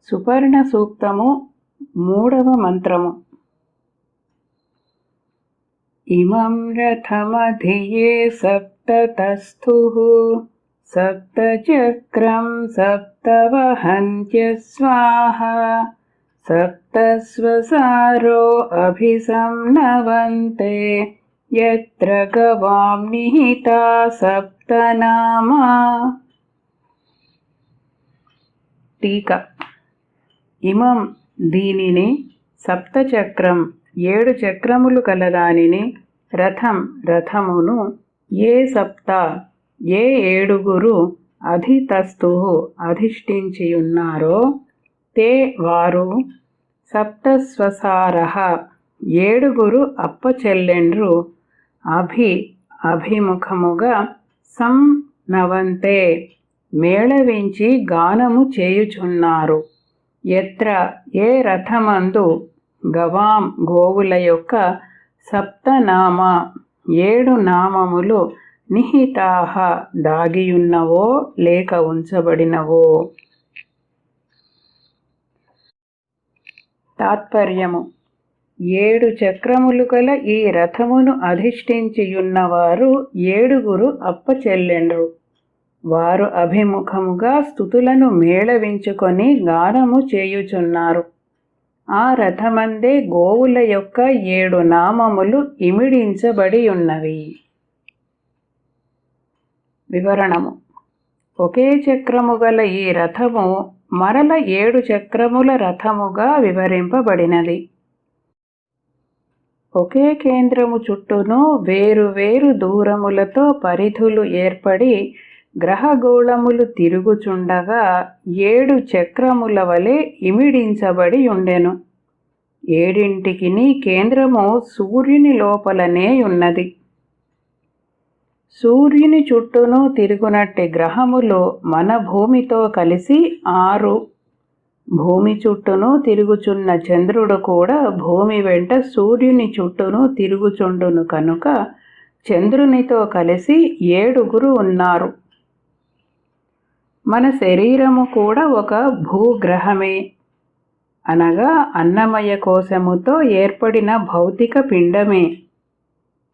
సుపర్ణ సూక్తము మూడవ మంత్రము. ఇమం రథమధియే సప్తతస్థుః సప్తచక్రం సప్తవహంత్య స్వాహా సప్తస్వసారో అభిసంనవంతే యత్ర గవాం నిహితా సప్తనామా. టీకా. ఇమం దీనిని, సప్తచక్రం 7 చక్రములు కలదానిని, రథం రథమును, ఏ సప్త ఏ 7 అధితస్థుః అధిష్ఠించియున్నారో, తే వారు, సప్తస్వసారః 7 అప్పచెల్లెండ్రు, అభిముఖముగా, సంనవంతే మేళవించి గానము చేయుచున్నారు. యత్ర ఏ రథమందు, గవాం గోవుల యొక్క, సప్తనామ 7 నామములు, నిహితాః దాగియున్నవో లేక ఉంచబడినవో. తాత్పర్యము. 7 చక్రములు గల ఈ రథమును అధిష్ఠించియున్నవారు 7 అప్పచెల్లెండ్రు. వారు అభిముఖముగా స్తుతులను మేళవించుకొని గానము చేయుచున్నారు. ఆ రథమందే గోవుల యొక్క 7 నామములు ఇమిడించబడి ఉన్నవి. వివరణము. ఒకే చక్రము గల ఈ రథము మరల 7 చక్రముల రథముగా వివరింపబడినది. ఒకే కేంద్రము చుట్టూను వేరు దూరములతో పరిధులు ఏర్పడి గ్రహగోళములు తిరుగుచుండగా 7 చక్రముల వలె ఇమిడించబడి ఉండెను. 7టికిని కేంద్రము సూర్యుని లోపలనే ఉన్నది. సూర్యుని చుట్టూను తిరుగునట్టి గ్రహములు మన భూమితో కలిసి 6. భూమి చుట్టూను తిరుగుచున్న చంద్రుడు కూడా భూమి వెంట సూర్యుని చుట్టూను తిరుగుచుండును కనుక చంద్రునితో కలిసి 7 ఉన్నారు. మన శరీరము కూడా ఒక భూగ్రహమే, అనగా అన్నమయ కోశముతో ఏర్పడిన భౌతిక పిండమే.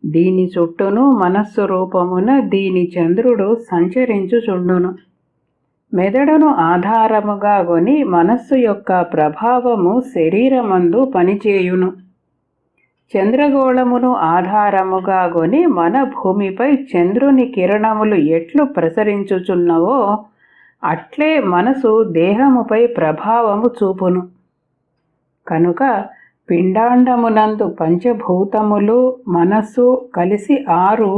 దీని చుట్టూను మనస్సు రూపమున దీని చంద్రుడు సంచరించుచుండును. మెదడును ఆధారముగా కొని మనస్సు యొక్క ప్రభావము శరీరమందు పనిచేయును. చంద్రగోళమును ఆధారముగా కొని మన భూమిపై చంద్రుని కిరణములు ఎట్లు ప్రసరించుచున్నవో అట్లే మనసు దేహముపై ప్రభావము చూపును. కనుక పిండాండమునందు పంచభూతములు మనస్సు కలిసి 6,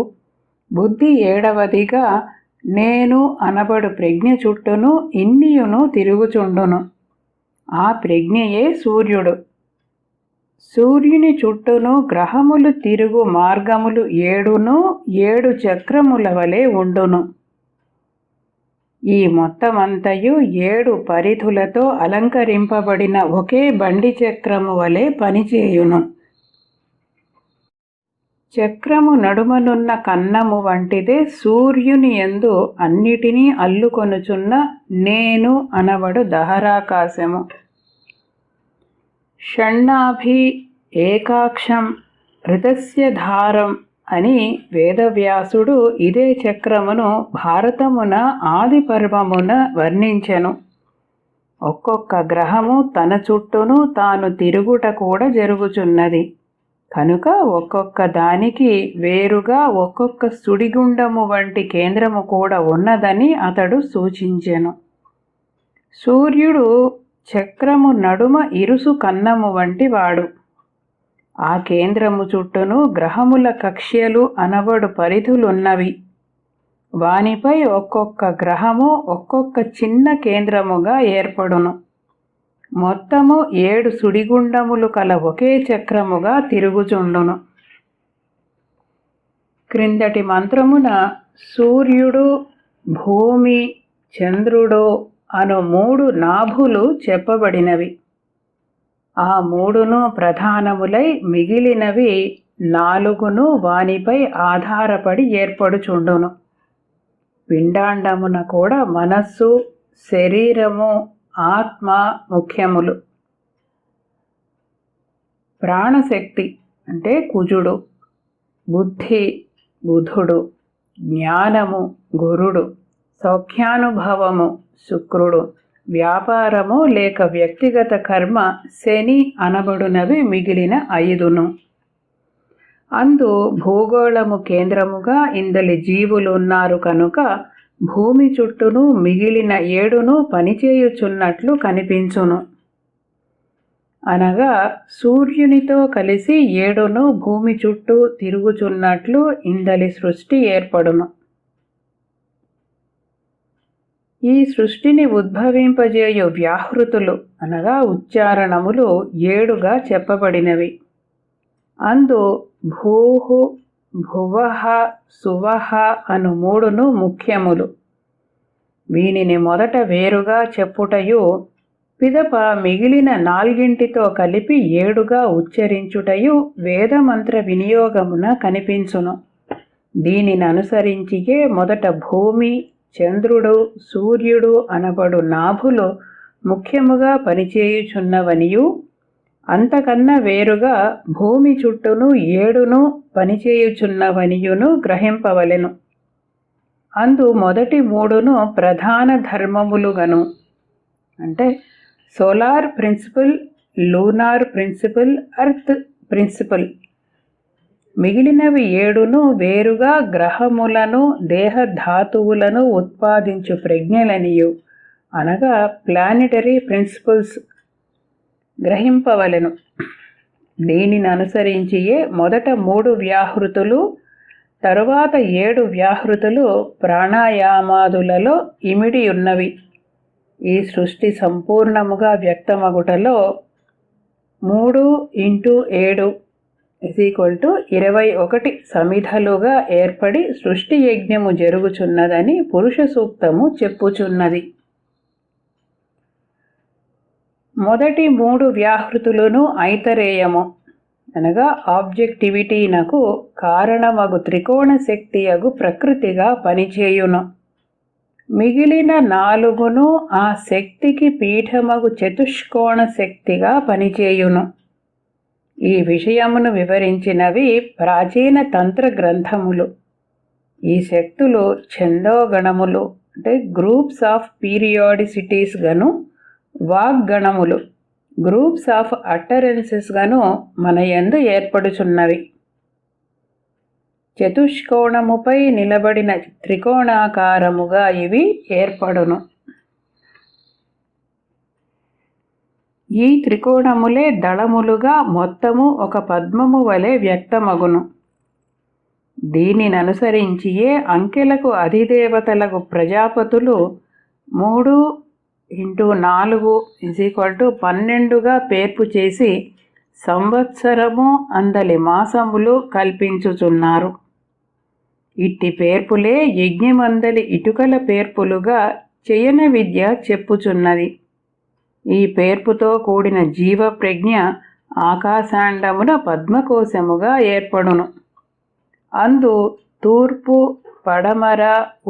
బుద్ధి 7వదిగా నేను అనబడు ప్రజ్ఞ చుట్టూను ఇన్నియును తిరుగుచుండును. ఆ ప్రజ్ఞయే సూర్యుడు. సూర్యుని చుట్టూను గ్రహములు తిరుగు మార్గములు 7 చక్రముల వలె ఉండును. ఈ మొత్తమంతయు 7 పరిధులతో అలంకరింపబడిన ఒకే బండి చక్రము వలె పనిచేయును. చక్రము నడుమనున్న కన్నము వంటిదే సూర్యుని యందు అన్నిటినీ అల్లుకొనుచున్న నేను అనబడు దహరాకాశము. షణ్ణాభి ఏకాక్షం ఋతస్య ధారం అని వేదవ్యాసుడు ఇదే చక్రమును భారతమున ఆది పర్వమున వర్ణించెను. ఒక్కొక్క గ్రహము తన చుట్టూను తాను తిరుగుట కూడా జరుగుచున్నది కనుక ఒక్కొక్క దానికి వేరుగా ఒక్కొక్క సుడిగుండము వంటి కేంద్రము కూడా ఉన్నదని అతడు సూచించెను. సూర్యుడు చక్రము నడుమ ఇరుసు కన్నము వంటి వాడు. ఆ కేంద్రము చుట్టూను గ్రహముల కక్ష్యలు అనబడు పరిధులున్నవి. వానిపై ఒక్కొక్క గ్రహము ఒక్కొక్క చిన్న కేంద్రముగా ఏర్పడును. మొత్తము 7 సుడిగుండములు కల ఒకే చక్రముగా తిరుగుచుండును. క్రిందటి మంత్రమున సూర్యుడు, భూమి, చంద్రుడు అను 3 నాభులు చెప్పబడినవి. ఆ 3 ప్రధానములై మిగిలినవి 4 వానిపై ఆధారపడి ఏర్పడుచుండును. పిండాండమున కూడా మనస్సు, శరీరము, ఆత్మ ముఖ్యములు. ప్రాణశక్తి అంటే కుజుడు, బుద్ధి బుధుడు, జ్ఞానము గురుడు, సౌఖ్యానుభవము శుక్రుడు, వ్యాపారము లేక వ్యక్తిగత కర్మ శని అనబడునవి మిగిలిన 5ను. అందు భూగోళము కేంద్రముగా ఇందలి జీవులున్నారు కనుక భూమి చుట్టూను మిగిలిన 7ను పనిచేయుచున్నట్లు కనిపించును. అనగా సూర్యునితో కలిసి 7ను భూమి చుట్టూ తిరుగుచున్నట్లు ఇందలి సృష్టి ఏర్పడును. ఈ సృష్టిని ఉద్భవింపజేయు వ్యాహృతులు అనగా ఉచ్చారణములు 7గా చెప్పబడినవి. అందు భూహు భువః సువః అను 3ను ముఖ్యములు. వీనిని మొదట వేరుగా చెప్పుటయు పిదప మిగిలిన 4తో కలిపి 7గా ఉచ్చరించుటయు వేదమంత్ర వినియోగమున కనిపించును. దీనిని అనుసరించియే మొదట భూమి, చంద్రుడు, సూర్యుడు అనబడు నాభులు ముఖ్యముగా పనిచేయుచున్నవనియు అంతకన్నా వేరుగా భూమి చుట్టూను 7ను పనిచేయుచున్నవనియును గ్రహింపవలెను. అందు మొదటి 3ను ప్రధాన ధర్మములుగను అంటే solar principle, lunar principle, earth principle. మిగిలినవి 7ను వేరుగా గ్రహములను దేహధాతువులను ఉత్పాదించు ప్రజ్ఞలనియు అనగా ప్లానెటరీ ప్రిన్సిపల్స్ గ్రహింపవలెను. దీనిని అనుసరించియే మొదట 3 వ్యాహృతులు, తరువాత 7 వ్యాహృతులు ప్రాణాయామాదులలో ఇమిడి ఉన్నవి. ఈ సృష్టి సంపూర్ణముగా వ్యక్తమగుటలో 3x7 21 సమిధలుగా ఏర్పడి సృష్టి యజ్ఞము జరుగుచున్నదని పురుష సూక్తము చెప్పుచున్నది. మొదటి 3 వ్యాహృతులను ఐతరేయము అనగా ఆబ్జెక్టివిటీనకు కారణమగు త్రికోణ శక్తియగు ప్రకృతిగా పనిచేయును. మిగిలిన 4ను ఆ శక్తికి పీఠమగు చతుష్కోణ శక్తిగా పనిచేయును. ఈ విషయమును వివరించినవి ప్రాచీన తంత్ర గ్రంథములు. ఈ శక్తులు ఛందోగణములు అంటే groups of పీరియాడిసిటీస్ Ganu, వాగ్గణములు groups of utterances గను మన యందు ఏర్పడుచున్నవి. చతుష్కోణముపై నిలబడిన త్రికోణాకారముగా ఇవి ఏర్పడును. ఈ త్రికోణములే దళములుగా మొత్తము ఒక పద్మము వలె వ్యక్తమగును. దీనిని అనుసరించియే అంకెలకు అధిదేవతలకు ప్రజాపతులు 3x4 12గా పేర్పు చేసి సంవత్సరము అందలి మాసములు కల్పించుచున్నారు. ఇట్టి పేర్పులే యజ్ఞమందలి ఇటుకల పేర్పులుగా చయన విద్య చెప్పుచున్నది. ఈ పేర్పుతో కూడిన జీవ ప్రజ్ఞ ఆకాశాండమున పద్మకోశముగా ఏర్పడును. అందు తూర్పు, పడమర,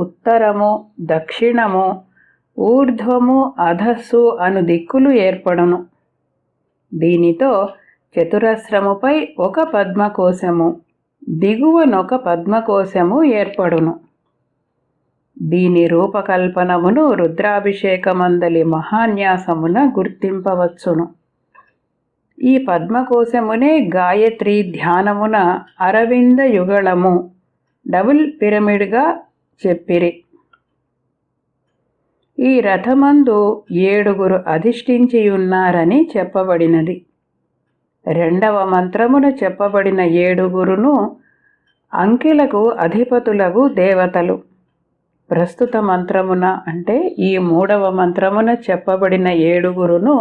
ఉత్తరము, దక్షిణము, ఊర్ధ్వము, అధస్సు అను దిక్కులు ఏర్పడును. దీనితో చతురస్రముపై ఒక పద్మకోశము, దిగువనొక పద్మకోశము ఏర్పడును. దీని రూపకల్పనమును రుద్రాభిషేకమందలి మహాన్యాసమున గుర్తింపవచ్చును. ఈ పద్మకోశమునే గాయత్రి ధ్యానమున అరవింద యుగళము డబుల్ పిరమిడ్గా చెప్పిరి. ఈ రథమందు 7 అధిష్ఠించియున్నారని చెప్పబడినది. 2వ మంత్రమున చెప్పబడిన 7 అంకెలకు అధిపతులకు దేవతలు. ప్రస్తుత మంత్రమున అంటే ఈ 3వ మంత్రమున చెప్పబడిన 7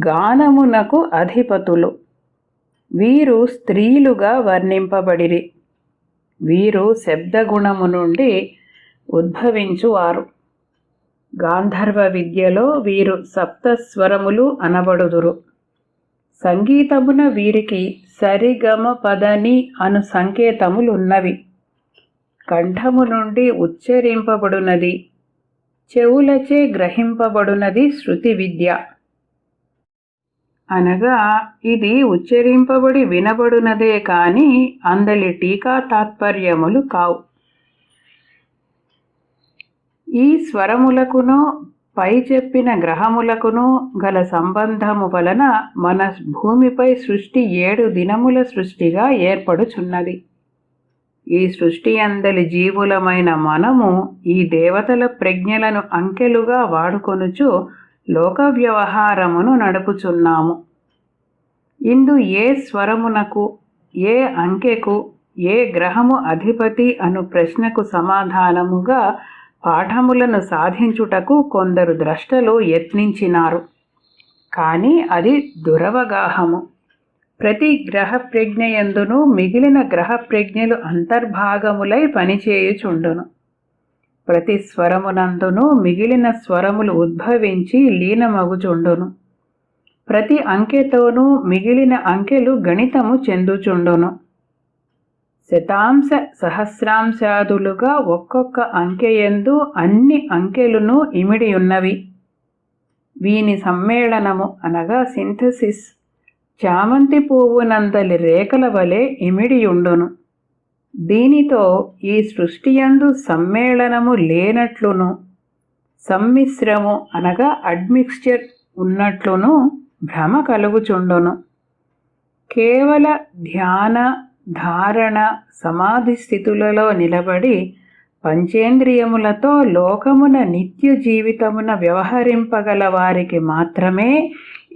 గానమునకు అధిపతులు. వీరు స్త్రీలుగా వర్ణింపబడిరి. వీరు శబ్దగుణము నుండి ఉద్భవించువారు. గాంధర్వ విద్యలో వీరు సప్తస్వరములు అనబడుదురు. సంగీతమున వీరికి సరిగమ పదని అను సంకేతములున్నవి. కంఠము నుండి ఉచ్చరింపబడునది. చెవులచే గ్రహింపబడునది శృతి విద్య. అనగా ఇది ఉచ్చరింపబడి వినబడునదే కాని అందలి టీకా తాత్పర్యములు కావు. ఈ స్వరములకును పై చెప్పిన గ్రహములకును గల సంబంధము వలన మన భూమిపై సృష్టి 7 దినముల సృష్టిగా ఏర్పడుచున్నది. ఈ సృష్టి అందలి జీవులమైన మనము ఈ దేవతల ప్రజ్ఞలను అంకెలుగా వాడుకొనుచు లోక వ్యవహారమును నడుపుచున్నాము. ఇందు ఏ స్వరమునకు, ఏ అంకెకు, ఏ గ్రహము అధిపతి అను ప్రశ్నకు సమాధానముగా పాఠములను సాధించుటకు కొందరు ద్రష్టలు యత్నించినారు. కానీ అది దురవగాహము. ప్రతి గ్రహ ప్రజ్ఞయందును మిగిలిన గ్రహ ప్రజ్ఞలు అంతర్భాగములై పనిచేయుచుండును. ప్రతి స్వరమునందును మిగిలిన స్వరములు ఉద్భవించి లీనమగుచుండును. ప్రతి అంకెతోనూ మిగిలిన అంకెలు గణితము చెందుచుండును. శతాంశ సహస్రాంశాదులుగా ఒక్కొక్క అంకెయందు అన్ని అంకెలును ఇమిడియున్నవి. వీని సమ్మేళనము అనగా సింథసిస్ చామంతి పువ్వునందలి రేఖల వలె ఇమిడియుండును. దీనితో ఈ సృష్టియందు సమ్మేళనము లేనట్లును, సమ్మిశ్రము అనగా అడ్మిక్స్చర్ ఉన్నట్లును భ్రమ కలుగుచుండును. కేవల ధ్యాన, ధారణ, సమాధి స్థితులలో నిలబడి పంచేంద్రియములతో లోకమున నిత్య జీవితమున వ్యవహరింపగల వారికి మాత్రమే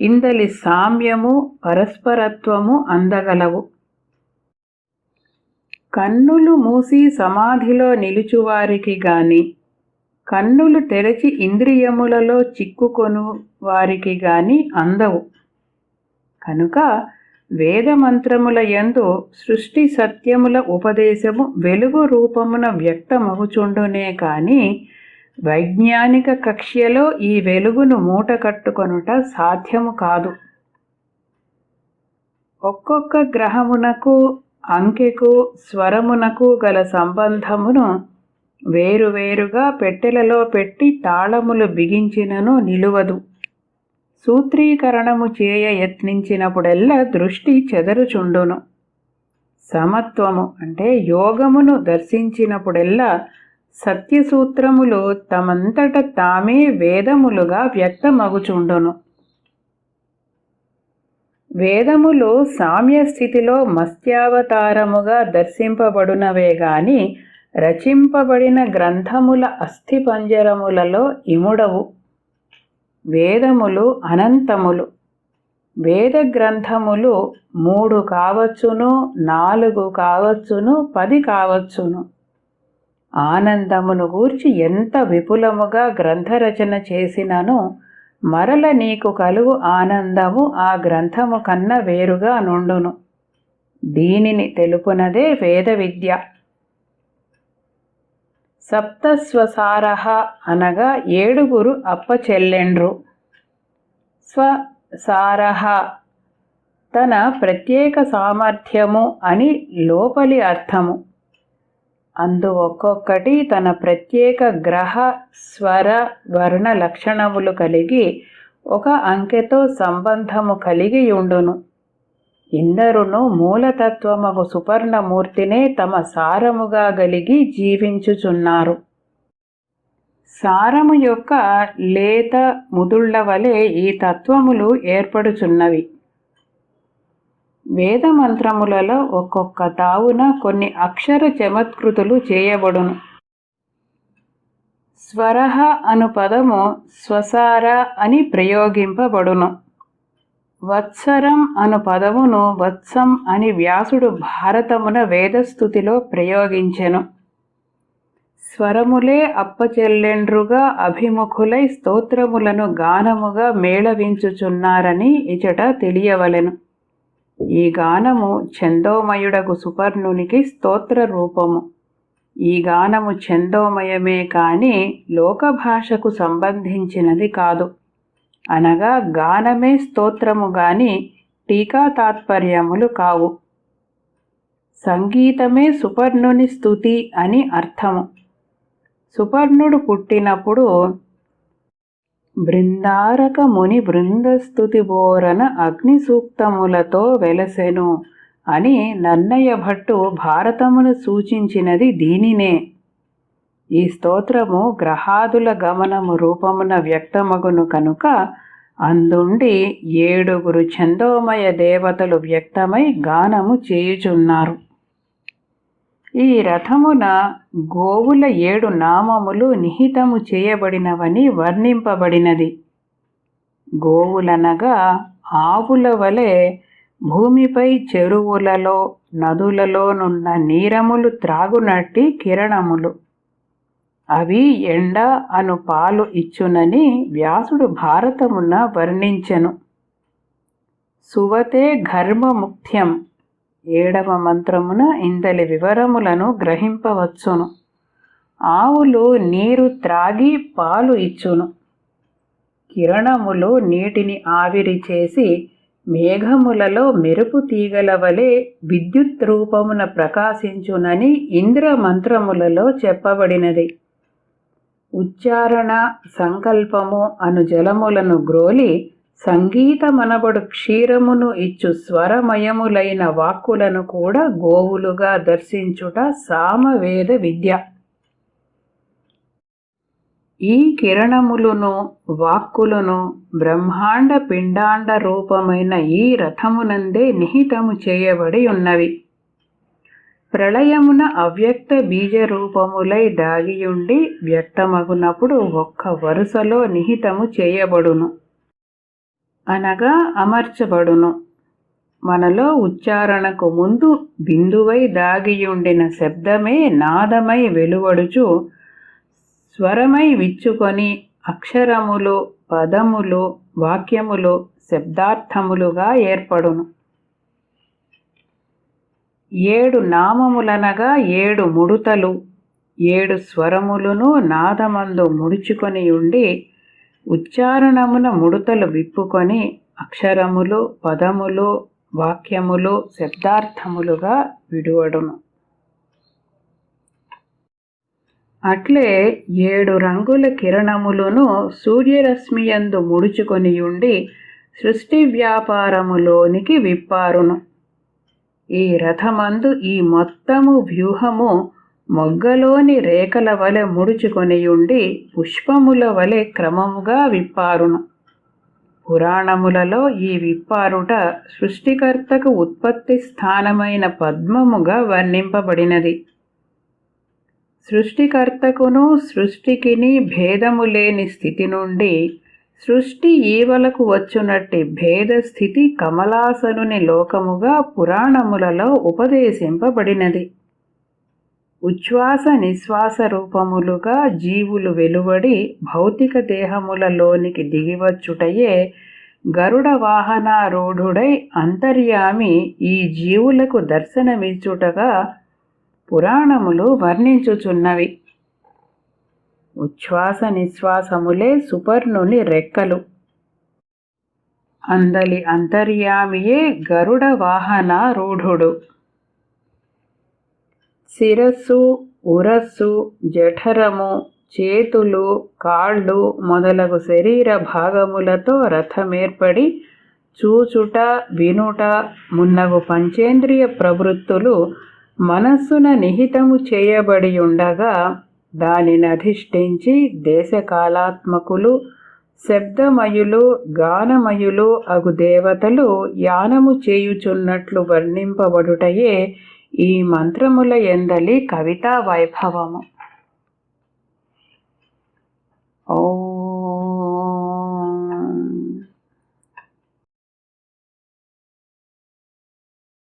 ఇందలి సామ్యము, పరస్పరత్వము అందగలవు. కన్నులు మూసి సమాధిలో నిలుచువారికి గాని, కన్నులు తెరచి ఇంద్రియములలో చిక్కుకొను వారికి గాని అందవు. కనుక వేదమంత్రముల యందు సృష్టి సత్యముల ఉపదేశము వెలుగు రూపమున వ్యక్తమగుచుండునే కాని వైజ్ఞానిక కక్ష్యలో ఈ వెలుగును మూట కట్టుకొనుట సాధ్యము కాదు. ఒక్కొక్క గ్రహమునకు, అంకెకు, స్వరమునకు గల సంబంధమును వేరువేరుగా పెట్టెలలో పెట్టి తాళములు బిగించినను నిలువదు. సూత్రీకరణము చేయ యత్నించినప్పుడెల్లా దృష్టి చెదరుచుండును. సమత్వము అంటే యోగమును దర్శించినప్పుడెల్లా సత్యసూత్రములు తమంతట తామే వేదములుగా వ్యక్తమగుచుండును. వేదములు సామ్యస్థితిలో మత్స్యావతారముగా దర్శింపబడునవే గాని రచింపబడిన గ్రంథముల అస్థిపంజరములలో ఇముడవు. వేదములు అనంతములు. వేద గ్రంథములు 3 కావచ్చును, 4 కావచ్చును, 10 కావచ్చును. ఆనందమును గూర్చి ఎంత విపులముగా గ్రంథరచన చేసినను మరల నీకు కలుగు ఆనందము ఆ గ్రంథము కన్నా వేరుగా నుండును. దీనిని తెలుపునదే వేద విద్య. సప్తస్వసారః అనగా 7 అప్పచెల్లెండ్రు. స్వసారః తన ప్రత్యేక సామర్థ్యము అని లోపలి అర్థము. అందు ఒక్కొక్కటి తన ప్రత్యేక గ్రహ, స్వర, వర్ణ లక్షణములు కలిగి ఒక అంకెతో సంబంధము కలిగియుండును. ఇందరును మూలతత్వమగు సుపర్ణమూర్తినే తమ సారముగా గలిగి జీవించుచున్నారు. సారము యొక్క లేత ముదుళ్ల వలె ఈ తత్వములు ఏర్పడుచున్నవి. వేదమంత్రములలో ఒక్కొక్క తావున కొన్ని అక్షర చమత్కృతులు చేయబడును. స్వరః అను పదము స్వసార అని ప్రయోగింపబడును. వత్సరం అను పదమును వత్సం అని వ్యాసుడు భారతమున వేదస్థుతిలో ప్రయోగించెను. స్వరములే అప్పచెల్లెండ్రుగా అభిముఖులై స్తోత్రములను గానముగా మేళవించుచున్నారని ఇచట తెలియవలెను. ఈ గానము ఛందోమయుడగు సుపర్ణునికి స్తోత్ర రూపము. ఈ గానము ఛందోమయమే కాని లోకభాషకు సంబంధించినది కాదు. అనగా గానమే స్తోత్రము గాని టీకా తాత్పర్యములు కావు. సంగీతమే సుపర్ణుని స్తుతి అని అర్థము. సుపర్ణుడు పుట్టినప్పుడు బృందారక ముని బృందస్తుతి బోరన అగ్ని సూక్తములతో వెలసెను అని నన్నయ్య భట్టు భారతమును సూచించినది దీనినే. ఈ స్తోత్రము గ్రహాదుల గమనము రూపమున వ్యక్తమగును కనుక అందుండి 7 ఛందోమయ దేవతలు వ్యక్తమై గానము చేయుచున్నారు. ఈ రథమున గోవుల 7 నామములు నిహితము చేయబడినవని వర్ణింపబడినది. గోవులనగా ఆవుల వలె భూమిపై చెరువులలో నదులలోనున్న నీరములు త్రాగునట్టి కిరణములు. అవి ఎండ అను పాలు ఇచ్చునని వ్యాసుడు భారతమున వర్ణించెను. సువతే ఘర్మముఖ్యం 7వ మంత్రమున ఇందలి వివరములను గ్రహింపవచ్చును. ఆవులు నీరు త్రాగి పాలు ఇచ్చును. కిరణములు నీటిని ఆవిరి చేసి మేఘములలో మెరుపు తీగల వలె విద్యుత్ రూపమున ప్రకాశించునని ఇంద్ర మంత్రములలో చెప్పబడినది. ఉచ్చారణ సంకల్పము అను జలములను గ్రోలి సంగీతమనబడు క్షీరమును ఇచ్చు స్వరమయములైన వాక్కులను కూడా గోవులుగా దర్శించుట సామవేద విద్య. ఈ కిరణములను వాక్కులను బ్రహ్మాండ పిండాండ రూపమైన ఈ రథమునందే నిహితము చేయబడి ఉన్నవి. ప్రళయమున అవ్యక్త బీజ రూపములై దాగియుండి వ్యక్తమగునప్పుడు ఒక్క వరుసలో నిహితము చేయబడును, అనగా అమర్చబడును. మనలో ఉచ్చారణకు ముందు బిందువై దాగియుండిన శబ్దమే నాదమై వెలువడుచు స్వరమై విచ్చుకొని అక్షరములు పదములు వాక్యములు శబ్దార్థములుగా ఏర్పడును. 7 నామములనగా 7 ముడుతలు 7 స్వరములను నాదమందు ముడుచుకొని ఉండి ఉచ్చారణమున ముడుతలు విప్పుకొని అక్షరములు పదములు వాక్యములు శబ్దార్థములుగా విడువడును. అట్లే 7 రంగుల కిరణములను సూర్యరశ్మియందు ముడుచుకొని ఉండి సృష్టి వ్యాపారములోనికి విప్పారును. ఈ రథమందు ఈ మొత్తము వ్యూహము మొగ్గలోని రేఖల వలె ముడుచుకొని ఉండి పుష్పముల వలె క్రమముగా విప్పారును. పురాణములలో ఈ విప్పారుట సృష్టికర్తకు ఉత్పత్తి స్థానమైన పద్మముగా వర్ణింపబడినది. సృష్టికర్తకును సృష్టికిని భేదము లేని స్థితి నుండి సృష్టి ఈవలకు వచ్చునట్టి భేదస్థితి కమలాసనుని లోకముగా పురాణములలో ఉపదేశింపబడినది. ఉచ్ఛ్వాస నిశ్వాస రూపములుగా జీవులు వెలువడి భౌతిక దేహములలోనికి దిగివచ్చుటయే గరుడ వాహనారూఢుడై అంతర్యామి ఈ జీవులకు దర్శనమిచ్చుటగా పురాణములు వర్ణించుచున్నవి. ఉచ్ఛ్వాస నిశ్వాసములే సుపర్ణుని రెక్కలు. అందలి అంతర్యామియే గరుడ వాహనారూఢుడు. శిరస్సు ఉరస్సు జఠరము చేతులు కాళ్ళు మొదలగు శరీర భాగములతో రథమేర్పడి చూచుట వినుట మున్నగు పంచేంద్రియ ప్రవృత్తులు మనస్సున నిహితము చేయబడి ఉండగా దానిని అధిష్ఠించి దేశకాలాత్మకులు శబ్దమయులు గానమయులు అగు దేవతలు యానము చేయుచున్నట్లు వర్ణింపబడుటయే ఈ మంత్రముల యందలి కవితా వైభవము. ఓం